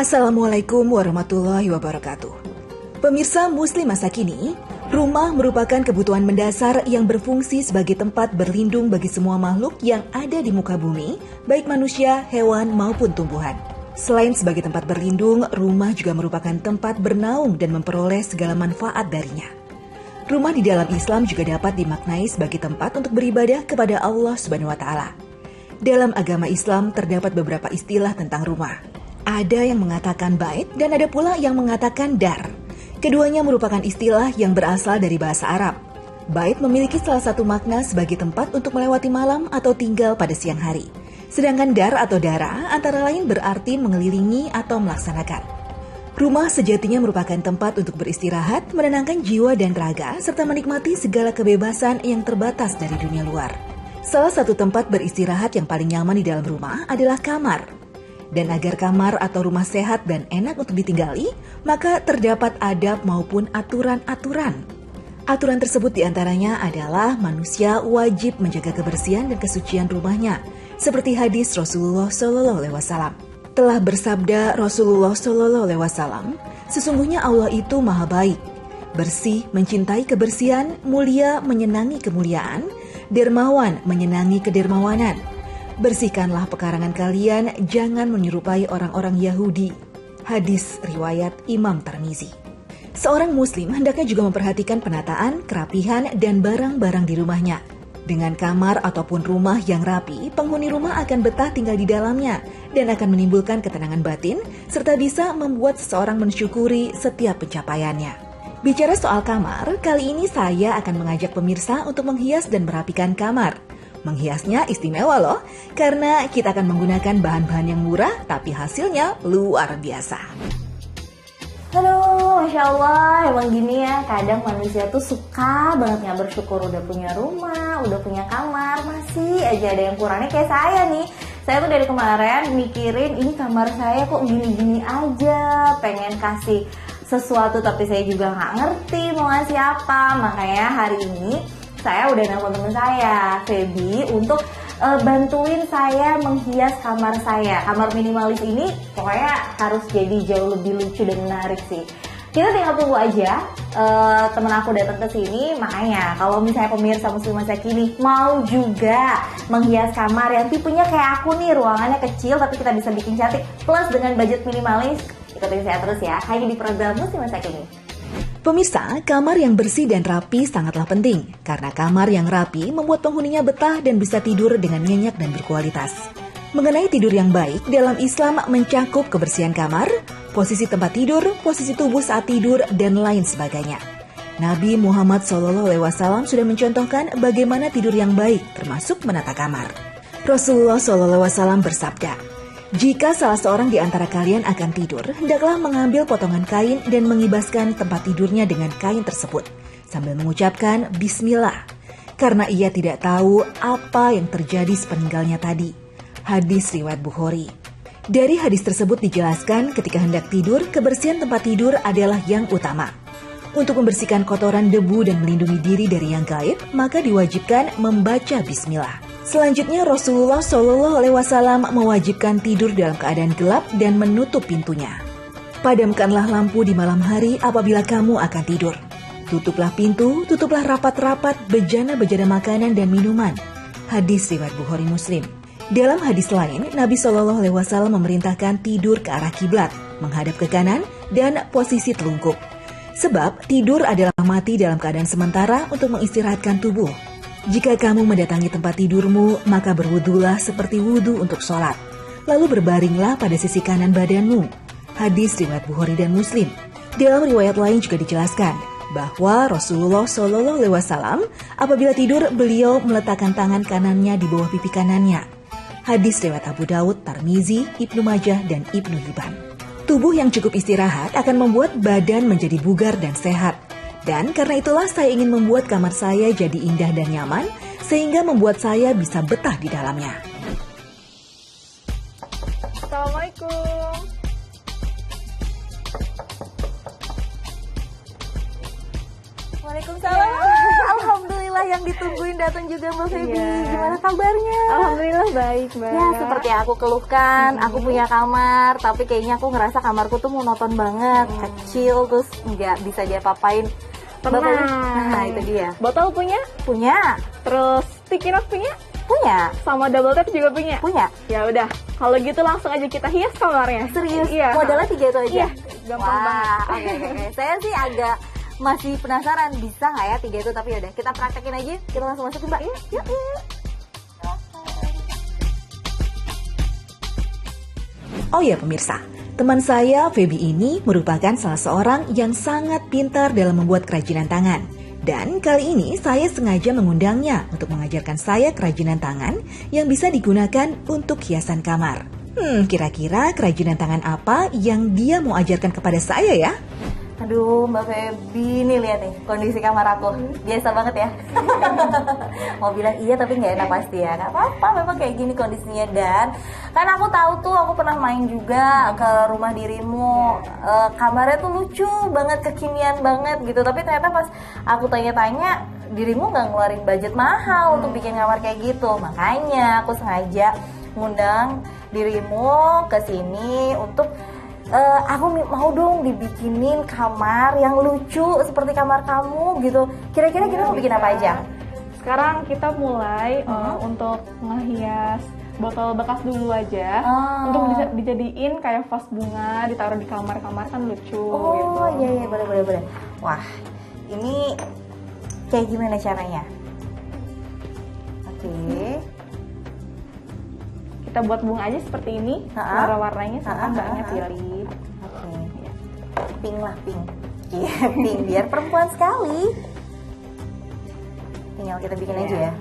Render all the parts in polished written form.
Assalamualaikum warahmatullahi wabarakatuh. Pemirsa Muslim masa kini, rumah merupakan kebutuhan mendasar yang berfungsi sebagai tempat berlindung bagi semua makhluk yang ada di muka bumi, baik manusia, hewan, maupun tumbuhan. Selain sebagai tempat berlindung, rumah juga merupakan tempat bernaung dan memperoleh segala manfaat darinya. Rumah di dalam Islam juga dapat dimaknai sebagai tempat untuk beribadah kepada Allah Subhanahu wa Ta'ala. Dalam agama Islam terdapat beberapa istilah tentang rumah. Ada yang mengatakan bait dan ada pula yang mengatakan dar. Keduanya merupakan istilah yang berasal dari bahasa Arab. Bait memiliki salah satu makna sebagai tempat untuk melewati malam atau tinggal pada siang hari. Sedangkan dar atau dara antara lain berarti mengelilingi atau melaksanakan. Rumah sejatinya merupakan tempat untuk beristirahat, menenangkan jiwa dan raga, serta menikmati segala kebebasan yang terbatas dari dunia luar. Salah satu tempat beristirahat yang paling nyaman di dalam rumah adalah kamar. Dan agar kamar atau rumah sehat dan enak untuk ditinggali, maka terdapat adab maupun aturan-aturan. Aturan tersebut diantaranya adalah manusia wajib menjaga kebersihan dan kesucian rumahnya, seperti hadis Rasulullah SAW. Telah bersabda Rasulullah SAW, sesungguhnya Allah itu maha baik, bersih mencintai kebersihan, mulia menyenangi kemuliaan, dermawan menyenangi kedermawanan. Bersihkanlah pekarangan kalian, jangan menyerupai orang-orang Yahudi. Hadis riwayat Imam Tirmizi. Seorang muslim hendaknya juga memperhatikan penataan, kerapihan, dan barang-barang di rumahnya. Dengan kamar ataupun rumah yang rapi, penghuni rumah akan betah tinggal di dalamnya dan akan menimbulkan ketenangan batin serta bisa membuat seseorang mensyukuri setiap pencapaiannya. Bicara soal kamar, kali ini saya akan mengajak pemirsa untuk menghias dan merapikan kamar. Menghiasnya istimewa loh, karena kita akan menggunakan bahan-bahan yang murah, tapi hasilnya luar biasa. Aduh, Masya Allah, emang gini ya, kadang manusia tuh suka banget gak bersyukur udah punya rumah, udah punya kamar, masih aja ada yang kurangnya kayak saya nih. Saya tuh dari kemarin mikirin, ini kamar saya kok gini-gini aja, pengen kasih sesuatu tapi saya juga gak ngerti mau ngasih apa. Makanya hari ini saya udah nelfon temen saya, Feby, untuk bantuin saya menghias kamar saya. Kamar minimalis ini pokoknya harus jadi jauh lebih lucu dan menarik sih. Kita tinggal tunggu aja temen aku datang ke sini. Makanya kalau misalnya pemirsa muslim masa kini mau juga menghias kamar yang tipenya kayak aku nih, ruangannya kecil tapi kita bisa bikin cantik plus dengan budget minimalis, ikutin saya terus ya, hanya di program Muslim Masa Kini. Pemirsa, kamar yang bersih dan rapi sangatlah penting, karena kamar yang rapi membuat penghuninya betah dan bisa tidur dengan nyenyak dan berkualitas. Mengenai tidur yang baik, dalam Islam mencakup kebersihan kamar, posisi tempat tidur, posisi tubuh saat tidur, dan lain sebagainya. Nabi Muhammad SAW sudah mencontohkan bagaimana tidur yang baik, termasuk menata kamar. Rasulullah SAW bersabda, jika salah seorang di antara kalian akan tidur, hendaklah mengambil potongan kain dan mengibaskan tempat tidurnya dengan kain tersebut, sambil mengucapkan Bismillah, karena ia tidak tahu apa yang terjadi sepeninggalnya tadi. Hadis riwayat Bukhari. Dari hadis tersebut dijelaskan ketika hendak tidur, kebersihan tempat tidur adalah yang utama. Untuk membersihkan kotoran, debu, dan melindungi diri dari yang gaib, maka diwajibkan membaca Bismillah. Selanjutnya Rasulullah SAW mewajibkan tidur dalam keadaan gelap dan menutup pintunya. Padamkanlah lampu di malam hari apabila kamu akan tidur. Tutuplah pintu, tutuplah rapat-rapat bejana-bejana makanan dan minuman. Hadis riwayat Bukhari Muslim. Dalam hadis lain, Nabi SAW memerintahkan tidur ke arah kiblat, menghadap ke kanan, dan posisi telungkup. Sebab tidur adalah mati dalam keadaan sementara untuk mengistirahatkan tubuh. Jika kamu mendatangi tempat tidurmu, maka berwudulah seperti wudu untuk sholat. Lalu berbaringlah pada sisi kanan badanmu. Hadis riwayat Bukhari dan Muslim. Dalam riwayat lain juga dijelaskan bahwa Rasulullah SAW apabila tidur, beliau meletakkan tangan kanannya di bawah pipi kanannya. Hadis riwayat Abu Daud, Tirmizi, Ibnu Majah, dan Ibnu Hibban. Tubuh yang cukup istirahat akan membuat badan menjadi bugar dan sehat. Dan karena itulah saya ingin membuat kamar saya jadi indah dan nyaman, sehingga membuat saya bisa betah di dalamnya. Assalamualaikum. Waalaikumsalam. Alhamdulillah. Alhamdulillah yang ditungguin datang juga Mbak Feby. Iya. Gimana kabarnya? Alhamdulillah baik, Mbak. Ya seperti yang aku keluhkan, aku punya kamar, tapi kayaknya aku ngerasa kamarku tuh monoton banget, kecil, terus nggak bisa diapa-apain. Mbak Feby, nah itu dia. Botol punya? Punya, Terus sticky note punya? punya, Sama double tap juga punya? punya. Ya udah, kalau gitu langsung aja kita hias kamarnya. Serius? Iya. Modalnya 3 itu aja? Iya, gampang banget. Oke. Saya sih agak masih penasaran bisa nggak ya 3 itu, tapi yaudah kita praktekin aja. Kita langsung masukin Mbak. Yuk. Oh ya pemirsa, teman saya Feby ini merupakan salah seorang yang sangat pintar dalam membuat kerajinan tangan. Dan kali ini saya sengaja mengundangnya untuk mengajarkan saya kerajinan tangan yang bisa digunakan untuk hiasan kamar. Kira-kira kerajinan tangan apa yang dia mau ajarkan kepada saya ya? Aduh Mbak Feby, nih lihat nih kondisi kamar aku. Biasa banget ya. Mau bilang iya tapi nggak enak pasti ya. Nggak apa-apa, memang kayak gini kondisinya. Dan kan aku tahu tuh, aku pernah main juga ke rumah dirimu. Kamarnya tuh lucu banget, kekinian banget gitu. Tapi ternyata pas aku tanya-tanya, dirimu nggak ngeluarin budget mahal untuk bikin kamar kayak gitu. Makanya aku sengaja ngundang dirimu ke sini untuk aku mau dong dibikinin kamar yang lucu seperti kamar kamu gitu. Kira-kira kita mau bikin apa aja? Sekarang kita mulai untuk ngehias botol bekas dulu aja. Untuk dijadiin kayak vas bunga, ditaruh di kamar-kamar kan lucu gitu. Oh iya boleh. Wah, ini kayak gimana caranya? Oke. Kita buat bunga aja seperti ini. Warna-warnanya sama Mbaknya pilih. Oke. Pink lah, pink. Iya, pink biar perempuan sekali. Tinggal kita bikin aja ya.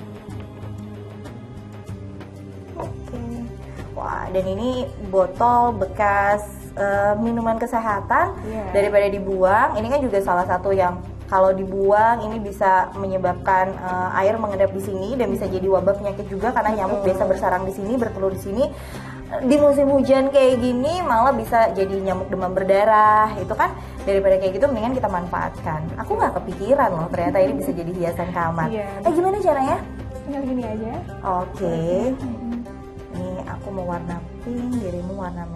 Oke. Wah, dan ini botol bekas minuman kesehatan. Daripada dibuang, ini kan juga salah satu yang kalau dibuang ini bisa menyebabkan air mengendap di sini dan bisa jadi wabah penyakit juga karena nyamuk biasa bersarang di sini, bertelur di sini. Di musim hujan kayak gini malah bisa jadi nyamuk demam berdarah. Itu kan daripada kayak gitu mendingan kita manfaatkan. Aku nggak kepikiran loh ternyata ini bisa jadi hiasan kamar. Gimana caranya? Tinggal gini aja. Oke. Ini aku mau warna pink, dirimu warna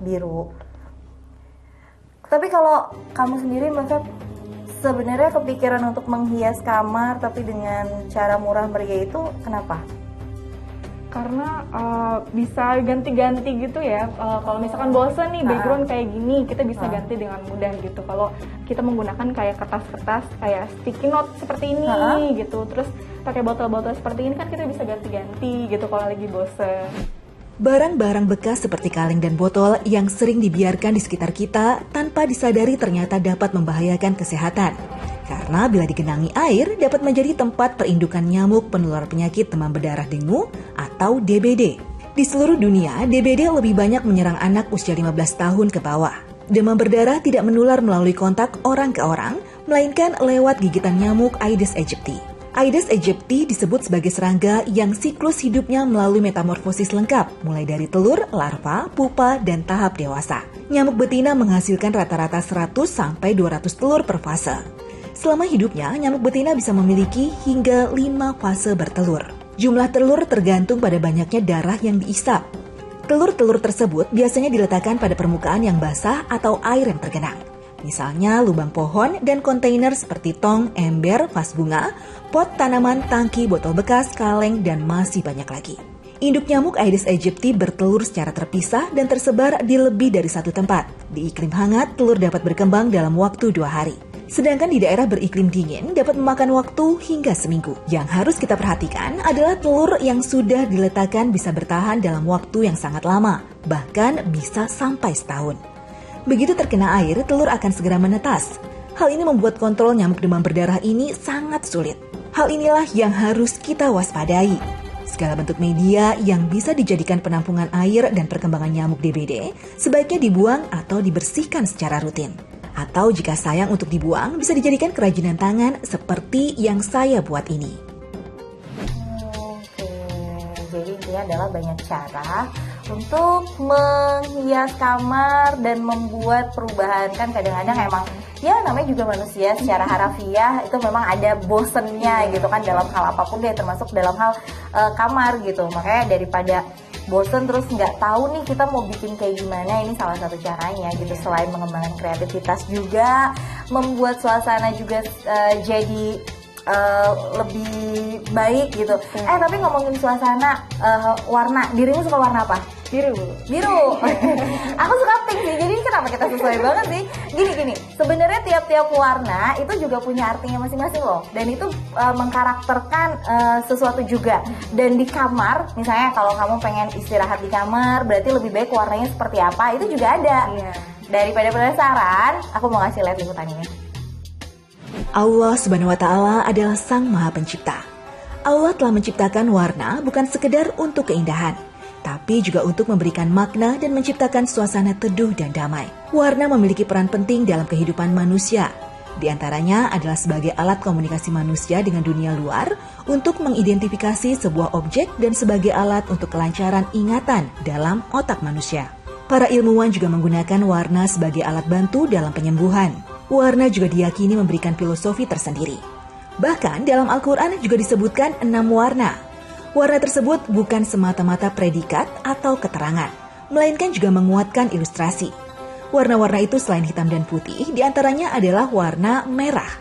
biru. Tapi kalau kamu sendiri Mbak Feb, sebenarnya kepikiran untuk menghias kamar tapi dengan cara murah meriah itu kenapa? Karena bisa ganti-ganti gitu ya. Kalau misalkan bosan nih background kayak gini, kita bisa ganti dengan mudah gitu. Kalau kita menggunakan kayak kertas-kertas kayak sticky note seperti ini gitu, terus pakai botol-botol seperti ini kan kita bisa ganti-ganti gitu kalau lagi bosan. Barang-barang bekas seperti kaleng dan botol yang sering dibiarkan di sekitar kita tanpa disadari ternyata dapat membahayakan kesehatan. Karena bila digenangi air dapat menjadi tempat perindukan nyamuk penular penyakit demam berdarah dengue atau DBD. Di seluruh dunia, DBD lebih banyak menyerang anak usia 15 tahun ke bawah. Demam berdarah tidak menular melalui kontak orang ke orang, melainkan lewat gigitan nyamuk Aedes aegypti. Aedes aegypti disebut sebagai serangga yang siklus hidupnya melalui metamorfosis lengkap, mulai dari telur, larva, pupa, dan tahap dewasa. Nyamuk betina menghasilkan rata-rata 100-200 telur per fase. Selama hidupnya, nyamuk betina bisa memiliki hingga 5 fase bertelur. Jumlah telur tergantung pada banyaknya darah yang diisap. Telur-telur tersebut biasanya diletakkan pada permukaan yang basah atau air yang tergenang. Misalnya lubang pohon dan kontainer seperti tong, ember, vas bunga, pot tanaman, tangki, botol bekas, kaleng, dan masih banyak lagi. Induk nyamuk Aedes aegypti bertelur secara terpisah dan tersebar di lebih dari satu tempat. Di iklim hangat, telur dapat berkembang dalam waktu 2 hari. Sedangkan di daerah beriklim dingin dapat memakan waktu hingga seminggu. Yang harus kita perhatikan adalah telur yang sudah diletakkan bisa bertahan dalam waktu yang sangat lama, bahkan bisa sampai setahun. Begitu terkena air, telur akan segera menetas. Hal ini membuat kontrol nyamuk demam berdarah ini sangat sulit. Hal inilah yang harus kita waspadai. Segala bentuk media yang bisa dijadikan penampungan air dan perkembangan nyamuk DBD sebaiknya dibuang atau dibersihkan secara rutin. Atau jika sayang untuk dibuang, bisa dijadikan kerajinan tangan seperti yang saya buat ini. Oke, jadi intinya adalah banyak cara untuk menghias kamar dan membuat perubahan. Kan kadang-kadang emang ya namanya juga manusia, secara harafiah itu memang ada bosennya gitu kan dalam hal apapun deh, termasuk dalam hal kamar gitu. Makanya daripada bosen terus nggak tahu nih kita mau bikin kayak gimana, ini salah satu caranya gitu. Selain mengembangkan kreativitas juga membuat suasana juga jadi lebih baik gitu. Tapi ngomongin suasana, warna, dirimu suka warna apa? Biru. Aku suka pink sih. Jadi kenapa kita sesuai banget sih? Gini. Sebenarnya tiap-tiap warna itu juga punya artinya masing-masing loh. Dan itu mengkarakterkan sesuatu juga. Dan di kamar, misalnya kalau kamu pengen istirahat di kamar, berarti lebih baik warnanya seperti apa? Itu juga ada. Iya. Daripada penasaran, aku mau ngasih lihat liputan ini. Allah Subhanahu wa Ta'ala adalah Sang Maha Pencipta. Allah telah menciptakan warna bukan sekedar untuk keindahan, tapi juga untuk memberikan makna dan menciptakan suasana teduh dan damai. Warna memiliki peran penting dalam kehidupan manusia. Di antaranya adalah sebagai alat komunikasi manusia dengan dunia luar untuk mengidentifikasi sebuah objek dan sebagai alat untuk kelancaran ingatan dalam otak manusia. Para ilmuwan juga menggunakan warna sebagai alat bantu dalam penyembuhan. Warna juga diyakini memberikan filosofi tersendiri. Bahkan dalam Al-Quran juga disebutkan 6 warna. Warna tersebut bukan semata-mata predikat atau keterangan, melainkan juga menguatkan ilustrasi. Warna-warna itu selain hitam dan putih, diantaranya adalah warna merah.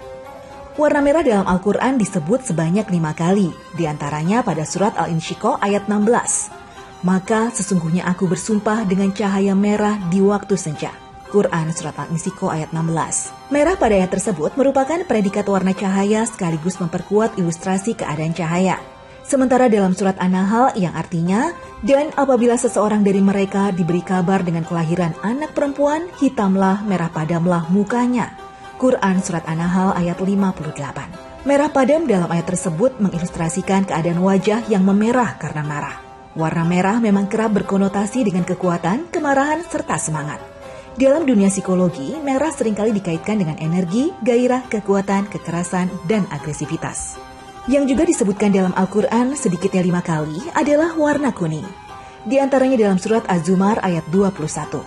Warna merah dalam Al-Quran disebut sebanyak 5 kali, diantaranya pada surat Al-Insyiqaq ayat 16. Maka sesungguhnya aku bersumpah dengan cahaya merah di waktu senja. Quran surat Al-Insyiqaq ayat 16. Merah pada ayat tersebut merupakan predikat warna cahaya sekaligus memperkuat ilustrasi keadaan cahaya. Sementara dalam surat An-Nahl yang artinya, dan apabila seseorang dari mereka diberi kabar dengan kelahiran anak perempuan, hitamlah, merah padamlah mukanya. Quran surat An-Nahl ayat 58. Merah padam dalam ayat tersebut mengilustrasikan keadaan wajah yang memerah karena marah. Warna merah memang kerap berkonotasi dengan kekuatan, kemarahan, serta semangat. Dalam dunia psikologi, merah seringkali dikaitkan dengan energi, gairah, kekuatan, kekerasan, dan agresivitas. Yang juga disebutkan dalam Al-Quran sedikitnya 5 kali adalah warna kuning. Di antaranya dalam surat Az-Zumar ayat 21.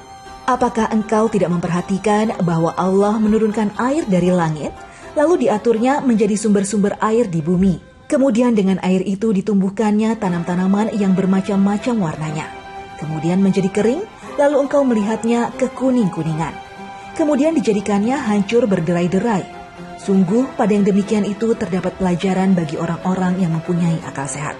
Apakah engkau tidak memperhatikan bahwa Allah menurunkan air dari langit, lalu diaturnya menjadi sumber-sumber air di bumi. Kemudian dengan air itu ditumbuhkannya tanam-tanaman yang bermacam-macam warnanya. Kemudian menjadi kering, lalu engkau melihatnya kekuning-kuningan. Kemudian dijadikannya hancur berderai-derai. Sungguh pada yang demikian itu terdapat pelajaran bagi orang-orang yang mempunyai akal sehat.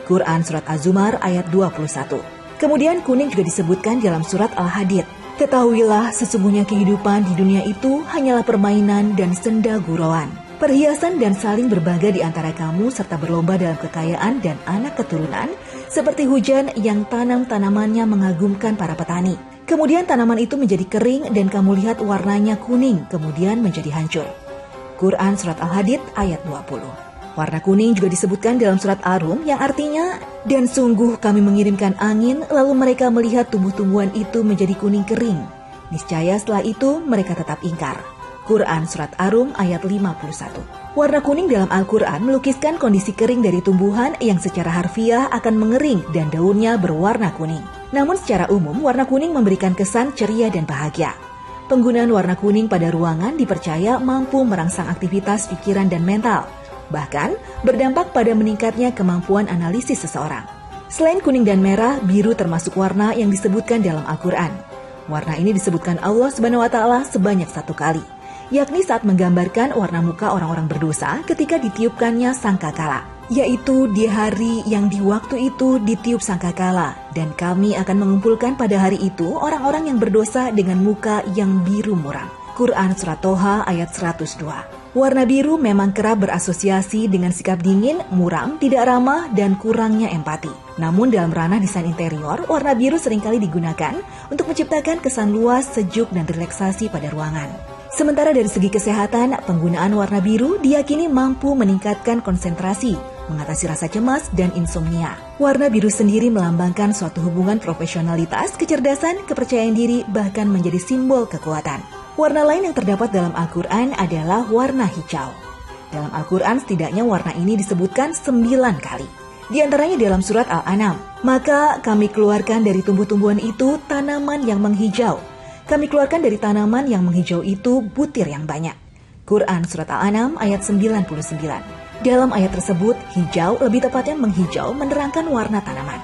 Quran surat Az-Zumar ayat 21. Kemudian kuning juga disebutkan dalam surat Al-Hadid. Ketahuilah sesungguhnya kehidupan di dunia itu hanyalah permainan dan senda gurauan, perhiasan dan saling berbangga di antara kamu serta berlomba dalam kekayaan dan anak keturunan, seperti hujan yang tanam-tanamannya mengagumkan para petani. Kemudian tanaman itu menjadi kering dan kamu lihat warnanya kuning, kemudian menjadi hancur. Quran surat Al-Hadid ayat 20. Warna kuning juga disebutkan dalam surat Ar-Rum yang artinya, dan sungguh kami mengirimkan angin lalu mereka melihat tumbuh-tumbuhan itu menjadi kuning kering. Niscaya setelah itu mereka tetap ingkar. Quran surat Ar-Rum ayat 51. Warna kuning dalam Al-Quran melukiskan kondisi kering dari tumbuhan yang secara harfiah akan mengering dan daunnya berwarna kuning. Namun secara umum warna kuning memberikan kesan ceria dan bahagia. Penggunaan warna kuning pada ruangan dipercaya mampu merangsang aktivitas pikiran dan mental, bahkan berdampak pada meningkatnya kemampuan analisis seseorang. Selain kuning dan merah, biru termasuk warna yang disebutkan dalam Al-Quran. Warna ini disebutkan Allah Subhanahu wa Ta'ala sebanyak 1 kali, yakni saat menggambarkan warna muka orang-orang berdosa ketika ditiupkannya sangkakala, yaitu di hari yang di waktu itu ditiup sangkakala, dan kami akan mengumpulkan pada hari itu orang-orang yang berdosa dengan muka yang biru muram. Quran surat Toha ayat 102. Warna biru memang kerap berasosiasi dengan sikap dingin, muram, tidak ramah, dan kurangnya empati. Namun dalam ranah desain interior, warna biru seringkali digunakan untuk menciptakan kesan luas, sejuk, dan relaksasi pada ruangan. Sementara dari segi kesehatan, penggunaan warna biru diyakini mampu meningkatkan konsentrasi, mengatasi rasa cemas, dan insomnia. Warna biru sendiri melambangkan suatu hubungan profesionalitas, kecerdasan, kepercayaan diri, bahkan menjadi simbol kekuatan. Warna lain yang terdapat dalam Al-Quran adalah warna hijau. Dalam Al-Quran setidaknya warna ini disebutkan 9 kali. Di antaranya dalam surat Al-An'am. Maka kami keluarkan dari tumbuh-tumbuhan itu tanaman yang menghijau. Kami keluarkan dari tanaman yang menghijau itu butir yang banyak. Quran Surat Al-An'am ayat 99. Dalam ayat tersebut, hijau lebih tepatnya menghijau menerangkan warna tanaman.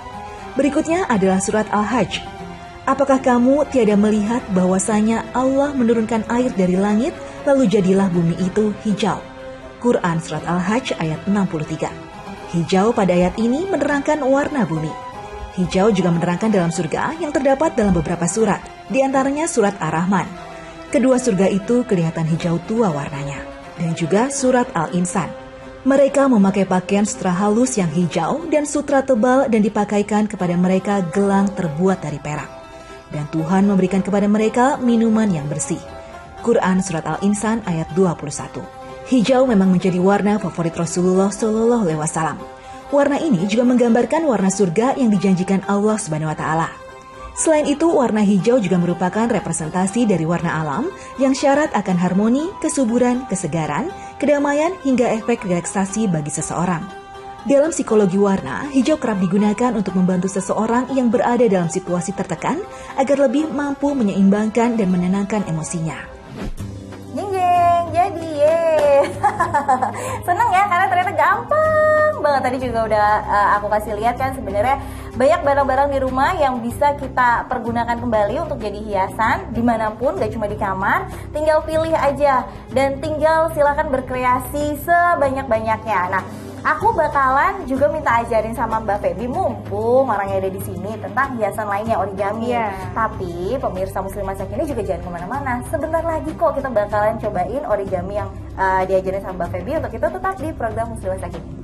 Berikutnya adalah Surat Al-Hajj. Apakah kamu tiada melihat bahwasanya Allah menurunkan air dari langit, lalu jadilah bumi itu hijau? Quran Surat Al-Hajj ayat 63. Hijau pada ayat ini menerangkan warna bumi. Hijau juga menerangkan dalam surga yang terdapat dalam beberapa surat, di antaranya Surat Ar-Rahman. Kedua surga itu kelihatan hijau tua warnanya. Dan juga Surat Al-Insan. Mereka memakai pakaian sutra halus yang hijau dan sutra tebal dan dipakaikan kepada mereka gelang terbuat dari perak. Dan Tuhan memberikan kepada mereka minuman yang bersih. Quran Surat Al-Insan ayat 21. Hijau memang menjadi warna favorit Rasulullah SAW. Warna ini juga menggambarkan warna surga yang dijanjikan Allah Subhanahu wa Ta'ala. Selain itu, warna hijau juga merupakan representasi dari warna alam yang syarat akan harmoni, kesuburan, kesegaran, kedamaian, hingga efek relaksasi bagi seseorang. Dalam psikologi warna, hijau kerap digunakan untuk membantu seseorang yang berada dalam situasi tertekan agar lebih mampu menyeimbangkan dan menenangkan emosinya. Jeng, jadi ye. Seneng ya, karena ternyata gampang banget. Tadi juga udah aku kasih lihat kan, sebenarnya banyak barang-barang di rumah yang bisa kita pergunakan kembali untuk jadi hiasan dimanapun, gak cuma di kamar. Tinggal pilih aja dan tinggal silakan berkreasi sebanyak-banyaknya. Nah, aku bakalan juga minta ajarin sama Mbak Feby, mumpung orangnya ada di sini, tentang hiasan lainnya, origami. Tapi pemirsa Muslim Masa Kini juga jangan kemana-mana. Sebentar lagi kok kita bakalan cobain origami yang diajarin sama Mbak Feby. Untuk itu tetap di program Muslim Masa Kini.